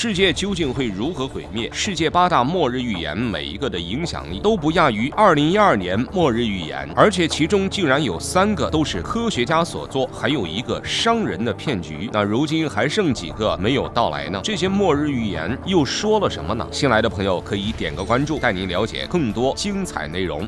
世界究竟会如何毁灭？世界8大末日预言每一个的影响力都不亚于2012年末日预言，而且其中竟然有3个都是科学家所做，还有一个商人的骗局。那如今还剩几个没有到来呢？这些末日预言又说了什么呢？新来的朋友可以点个关注，带您了解更多精彩内容。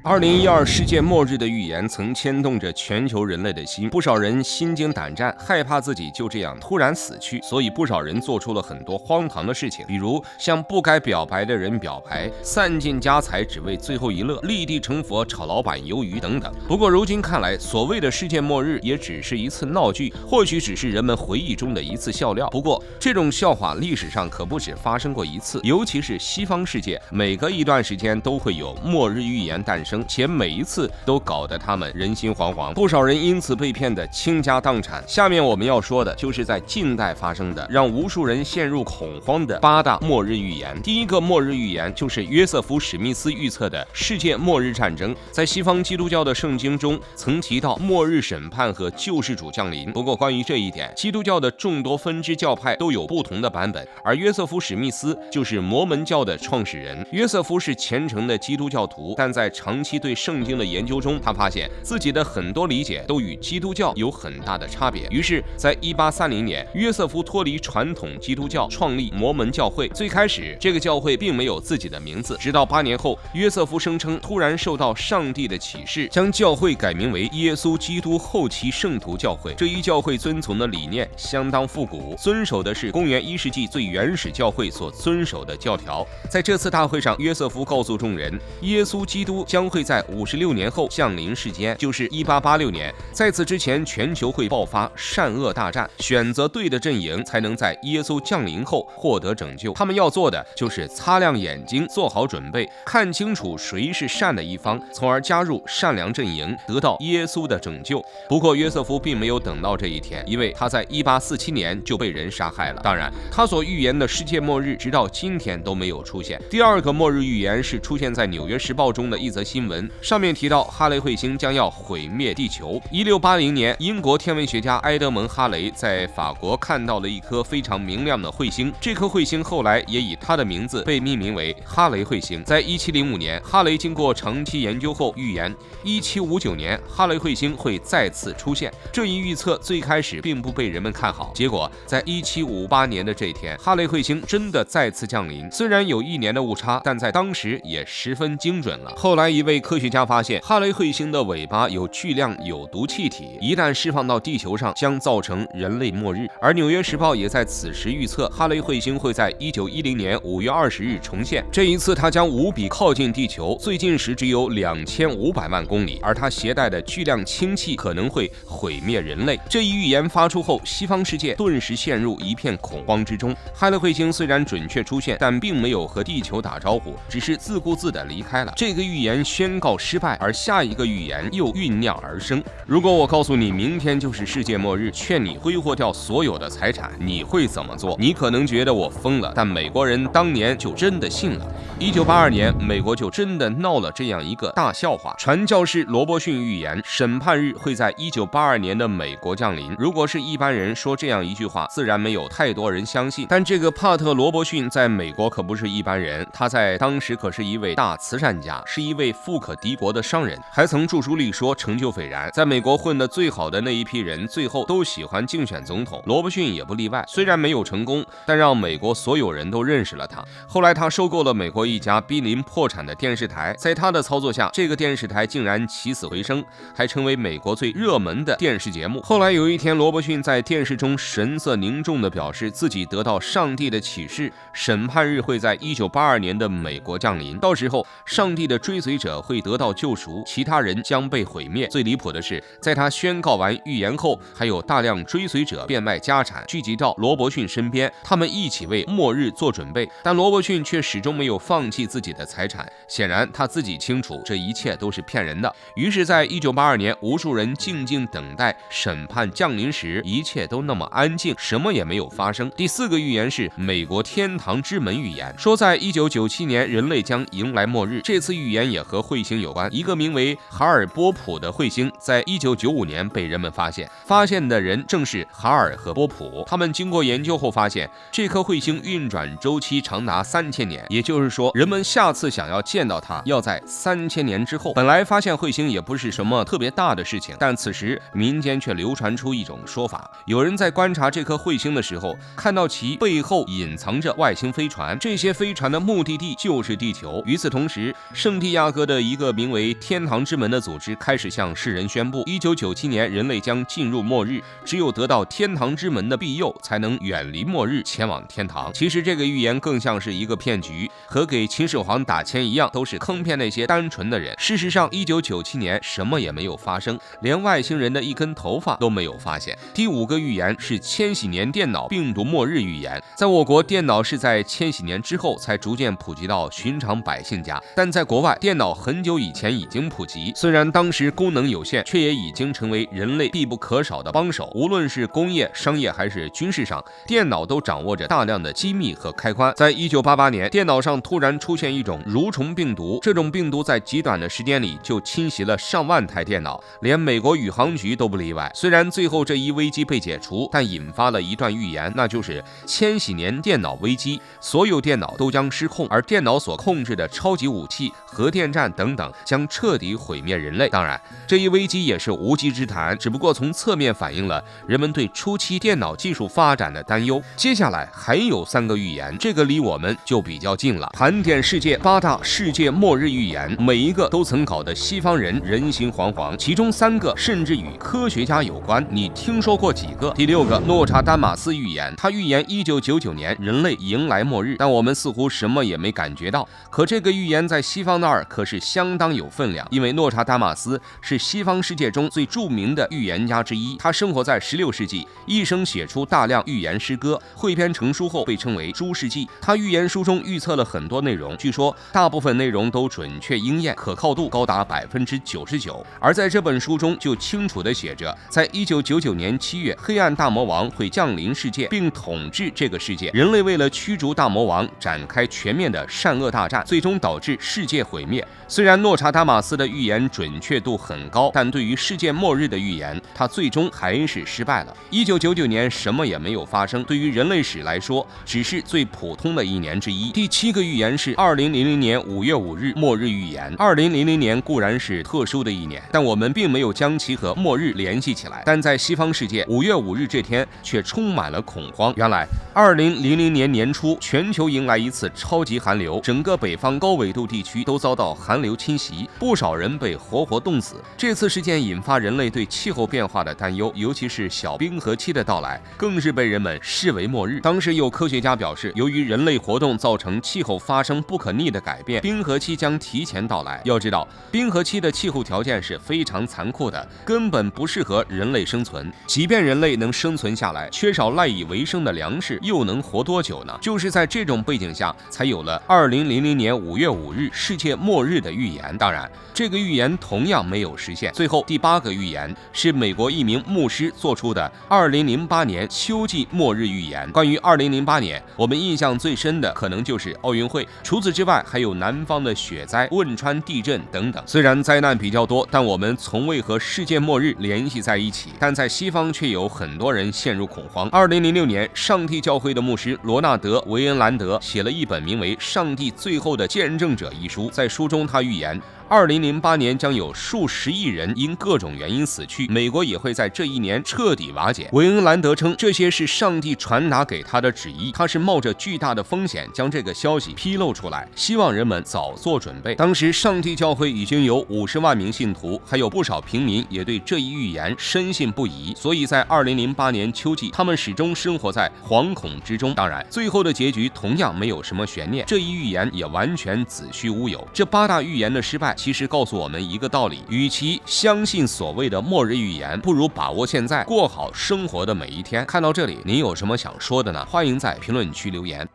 2012世界末日的预言曾牵动着全球人类的心，不少人心惊胆战，害怕自己就这样突然死去，所以不少人做出了很多荒唐的事情，比如向不该表白的人表白，散尽家财只为最后一乐，立地成佛炒老板鱿鱼等等。不过如今看来，所谓的世界末日也只是一次闹剧，或许只是人们回忆中的一次笑料。不过这种笑话历史上可不止发生过一次，尤其是西方世界，每隔一段时间都会有末日预言诞生，且每一次都搞得他们人心惶惶，不少人因此被骗得倾家荡产。下面我们要说的就是在近代发生的让无数人陷入恐慌的8大末日预言。第一个末日预言就是约瑟夫·史密斯预测的世界末日战争。在西方基督教的圣经中曾提到末日审判和救世主降临，不过关于这一点，基督教的众多分支教派都有不同的版本，而约瑟夫·史密斯就是摩门教的创始人。约瑟夫是虔诚的基督教徒，但在长期对圣经的研究中，他发现自己的很多理解都与基督教有很大的差别。于是在1830年，约瑟夫脱离传统基督教，创立摩门教会。最开始这个教会并没有自己的名字，直到8年后，约瑟夫声称突然受到上帝的启示，将教会改名为耶稣基督后期圣徒教会。这一教会遵从的理念相当复古，遵守的是公元1世纪最原始教会所遵守的教条。在这次大会上，约瑟夫告诉众人，耶稣基督将会在56年后降临世间，就是1886年。在此之前，全球会爆发善恶大战，选择对的阵营才能在耶稣降临后获得拯救。他们要做的就是擦亮眼睛，做好准备，看清楚谁是善的一方，从而加入善良阵营，得到耶稣的拯救。不过约瑟夫并没有等到这一天，因为他在1847年就被人杀害了。当然，他所预言的世界末日直到今天都没有出现。第二个末日预言是出现在《纽约时报》中的一则新闻，上面提到哈雷彗星将要毁灭地球。1680年，英国天文学家埃德蒙·哈雷在法国看到了一颗非常明亮的彗星，这颗彗星后来也以他的名字被命名为哈雷彗星。在1705年，哈雷经过长期研究后预言，1759年哈雷彗星会再次出现。这一预测最开始并不被人们看好，结果在1758年的这一天，哈雷彗星真的再次降临。虽然有1年的误差，但在当时也十分精准了。后来一位科学家发现，哈雷彗星的尾巴有巨量有毒气体，一旦释放到地球上，将造成人类末日。而《纽约时报》也在此时预测，哈雷彗星会在1910年5月20日重现。这一次，它将无比靠近地球，最近时只有2500万公里，而它携带的巨量氢气可能会毁灭人类。这一预言发出后，西方世界顿时陷入一片恐慌之中。哈雷彗星虽然准确出现，但并没有和地球打招呼，只是自顾自地离开了。这个预言宣告失败，而下一个预言又酝酿而生。如果我告诉你明天就是世界末日，劝你挥霍掉所有的财产，你会怎么做？你可能觉得我疯了，但美国人当年就真的信了。1982年，美国就真的闹了这样一个大笑话。传教士罗伯逊预言，审判日会在1982年的美国降临。如果是一般人说这样一句话，自然没有太多人相信。但这个帕特·罗伯逊在美国可不是一般人，他在当时可是一位大慈善家，是一位富可敌国的商人，还曾著书立说，成就斐然。在美国混得最好的那一批人，最后都喜欢竞选总统，罗伯逊也不例外。虽然没有成功，但让美国所有人都认识了他。后来他收购了美国一家濒临破产的电视台，在他的操作下，这个电视台竟然起死回生，还成为美国最热门的电视节目。后来有一天，罗伯逊在电视中神色凝重地表示，自己得到上帝的启示，审判日会在1982年的美国降临，到时候上帝的追随者会得到救赎，其他人将被毁灭。最离谱的是，在他宣告完预言后，还有大量追随者变卖家产，聚集到罗伯逊身边，他们一起为末日做准备。但罗伯逊却始终没有放弃自己的财产，显然他自己清楚这一切都是骗人的。于是在1982年，无数人静静等待审判降临时，一切都那么安静，什么也没有发生。第4个预言是美国天堂之门预言，说在1997年人类将迎来末日。这次预言也和彗星有关。一个名为哈尔波普的彗星，在1995年被人们发现，发现的人正是哈尔和波普。他们经过研究后发现，这颗彗星运转周期长达3000年，也就是说，人们下次想要见到它，要在3000年之后。本来发现彗星也不是什么特别大的事情，但此时民间却流传出一种说法：有人在观察这颗彗星的时候，看到其背后隐藏着外星飞船，这些飞船的目的地就是地球。与此同时，圣地亚哥的一个名为天堂之门的组织开始向世人宣布，1997年人类将进入末日，只有得到天堂之门的庇佑，才能远离末日，前往天堂。其实这个预言更像是一个骗局，和给秦始皇打钱一样，都是坑骗那些单纯的人。事实上，1997年什么也没有发生，连外星人的一根头发都没有发现。第5个预言是千禧年电脑病毒末日预言。在我国，电脑是在千禧年之后才逐渐普及到寻常百姓家，但在国外，电脑很久以前已经普及。虽然当时功能有限，却也已经成为人类必不可少的帮手。无论是工业、商业还是军事上，电脑都掌握着大量的机密和开关。在1988年，电脑上突然出现一种蠕虫病毒，这种病毒在极短的时间里就侵袭了上万台电脑，连美国宇航局都不例外。虽然最后这一危机被解除，但引发了一段预言，那就是千禧年电脑危机，所有电脑都将失控，而电脑所控制的超级武器、核电站等等将彻底毁灭人类。当然，这一危机也是无稽之谈，只不过从侧面反映了人们对初期电脑技术发展的担忧。接下来还有3个预言，这个离我们就比较近了。盘点世界8大世界末日预言，每一个都曾搞得西方人人心惶惶，其中3个甚至与科学家有关，你听说过几个？第6个，诺查丹马斯预言，他预言1999年人类迎来末日，但我们似乎什么也没感觉到。可这个预言在西方那儿可是相当有分量，因为诺查丹马斯是西方世界中最著名的预言家之一，他生活在16世纪，一生写出大量预言诗歌，汇编成书后被称为诸世纪。他预言书中预测了很多内容，据说大部分内容都准确应验，可靠度高达99%。而在这本书中就清楚地写着，在1999年7月，黑暗大魔王会降临世界并统治这个世界，人类为了驱逐大魔王展开全面的善恶大战，最终导致世界毁灭。虽然诺查丹马斯的预言准确度很高，但对于世界末日的预言，他最终还是失败了。1999年什么也没有发生，对于人类史来说，只是最普通的一年之一。第7个预言是2000年5月5日末日预言。2000年固然是特殊的一年，但我们并没有将其和末日联系起来。但在西方世界，5月5日这天却充满了恐慌。原来2000年年初，全球迎来一次超级寒流，整个北方高纬度地区都遭到寒流侵袭，不少人被活活冻死。这次事件引发人类对气候变化的担忧，尤其是小冰河期的到来，更是被人们视为末日。当时有科学家表示，由于人类活动造成气候发生不可逆的改变，冰河期将提前到来。要知道，冰河期的气候条件是非常残酷的，根本不适合人类生存。即便人类能生存下来，缺少赖以为生的粮食，又能活多久呢？就是在这种背景下，才有了2000年5月5日世界末日的预言。当然，这个预言同样没有实现。最后第8个预言是美国一名牧师做出的2008年秋季末日预言。关于2008年，我们印象最深的可能就是奥运会，除此之外还有南方的雪灾、汶川地震等等。虽然灾难比较多，但我们从未和世界末日联系在一起，但在西方却有很多人陷入恐慌。2006年，上帝教会的牧师罗纳德·维恩兰德写了一本名为《上帝最后的见证者》一书，在书中他预言2008年将有数十亿人因各种原因死去，美国也会在这一年彻底瓦解。韦恩兰德称，这些是上帝传达给他的旨意，他是冒着巨大的风险将这个消息披露出来，希望人们早做准备。当时上帝教会已经有50万名信徒，还有不少平民也对这一预言深信不疑，所以在2008年秋季，他们始终生活在惶恐之中。当然，最后的结局同样没有什么悬念，这一预言也完全子虚乌有。这8大预言的失败其实告诉我们一个道理，与其相信所谓的末日预言，不如把握现在，过好生活的每一天。看到这里，您有什么想说的呢？欢迎在评论区留言。